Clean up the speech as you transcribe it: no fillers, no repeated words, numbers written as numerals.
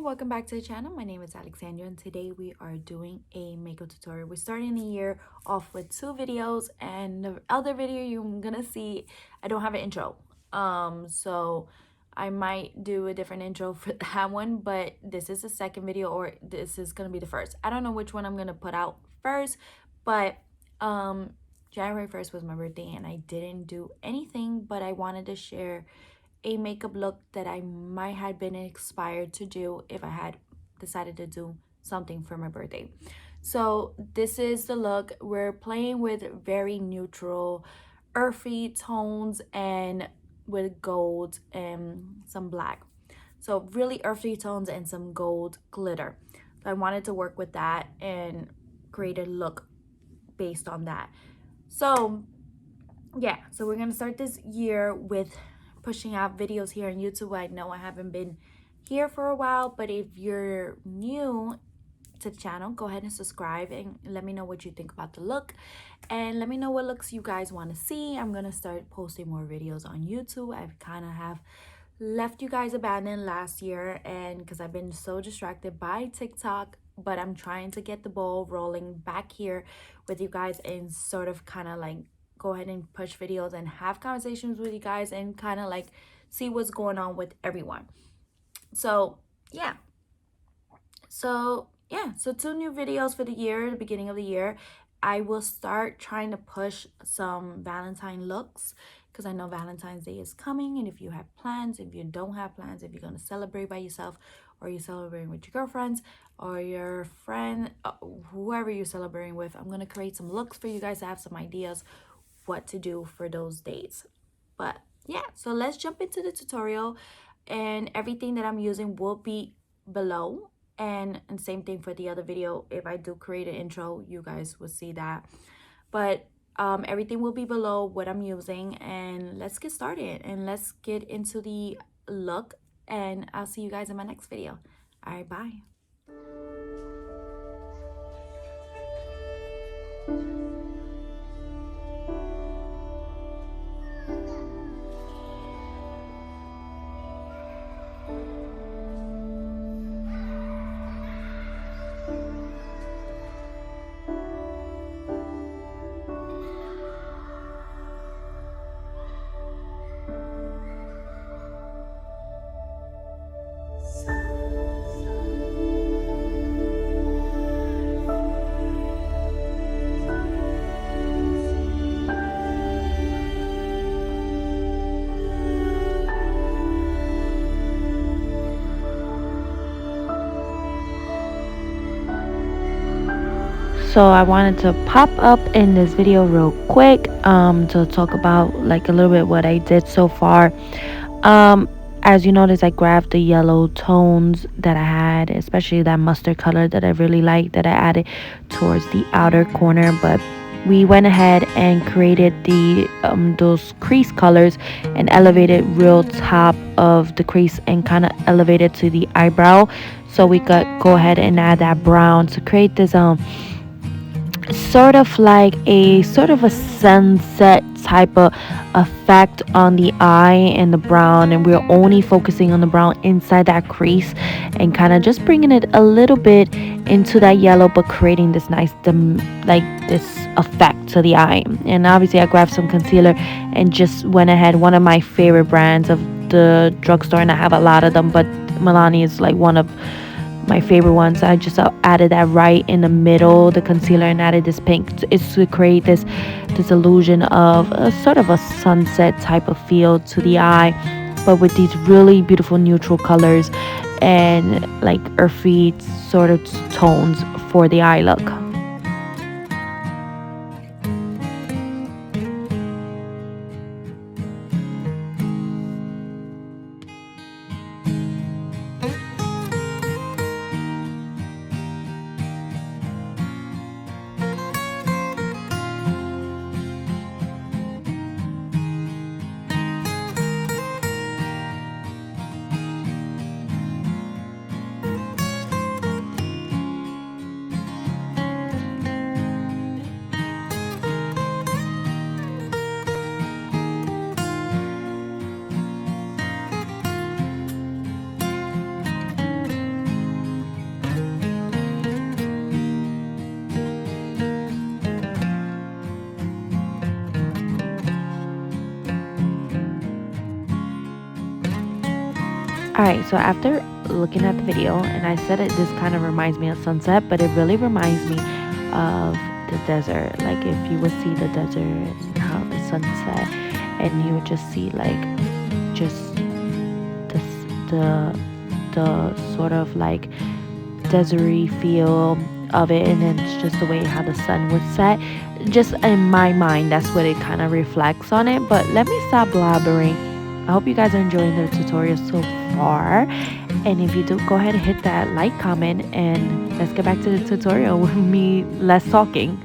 welcome back to the channel. My name is Alexandria and today we are doing a makeup tutorial. We're starting the year off with two videos, and the other video you're gonna see, I don't have an intro. So I might do a different intro for that one, but this is the second video, or this is gonna be the first. I don't know which one I'm gonna put out first, but January 1st was my birthday and I didn't do anything, but I wanted to share a makeup look that I might have been inspired to do if I had decided to do something for my birthday. So this is the look. We're playing with very neutral, earthy tones and with gold and some black. So really earthy tones and some gold glitter. So I wanted to work with that and create a look based on that. So yeah, so we're gonna start this year with pushing out videos here on YouTube. I know I haven't been here for a while, but if you're new to the channel, go ahead and subscribe and let me know what you think about the look, and let me know what looks you guys want to see. I'm gonna start posting more videos on YouTube. I've kind of have left you guys abandoned last year, and because I've been so distracted by TikTok, but I'm trying to get the ball rolling back here with you guys and sort of kind of like go ahead and push videos and have conversations with you guys and kind of like see what's going on with everyone. So yeah, so two new videos for the year, the beginning of the year. I will start trying to push some Valentine looks because I know Valentine's Day is coming, and if you have plans, if you don't have plans, if you're going to celebrate by yourself or you're celebrating with your girlfriends or your friend, whoever you're celebrating with, I'm going to create some looks for you guys to have some ideas what to do for those days. But yeah, so let's jump into the tutorial, and everything that I'm using will be below, and same thing for the other video. If I do create an intro, you guys will see that, but everything will be below what I'm using. And let's get started and let's get into the look, and I'll see you guys in my next video. All right, bye. So I wanted to pop up in this video real quick to talk about like a little bit what I did so far. As you notice, I grabbed the yellow tones that I had, especially that mustard color that I really liked, that I added towards the outer corner. But we went ahead and created the those crease colors and elevated real top of the crease and kind of elevated to the eyebrow. So we could go ahead and add that brown to create this sort of like a sunset type of effect on the eye and the brown, and we're only focusing on the brown inside that crease and kind of just bringing it a little bit into that yellow, but creating this nice like this effect to the eye. And obviously I grabbed some concealer and just went ahead, one of my favorite brands of the drugstore, and I have a lot of them, but Milani is like one of my favorite ones. I just added that right in the middle, the concealer, and added this pink. It's to create this illusion of a sort of a sunset type of feel to the eye, but with these really beautiful neutral colors and like earthy sort of tones for the eye look. Alright, so after looking at the video, and I said it, this kind of reminds me of sunset, but it really reminds me of the desert. Like if you would see the desert and how the sunset, and you would just see like just the sort of like deserty feel of it, and then it's just the way how the sun would set. Just in my mind, that's what it kind of reflects on it. But let me stop blabbering. I hope you guys are enjoying the tutorial so far, and if you do, go ahead and hit that like, comment, and let's get back to the tutorial with me less talking.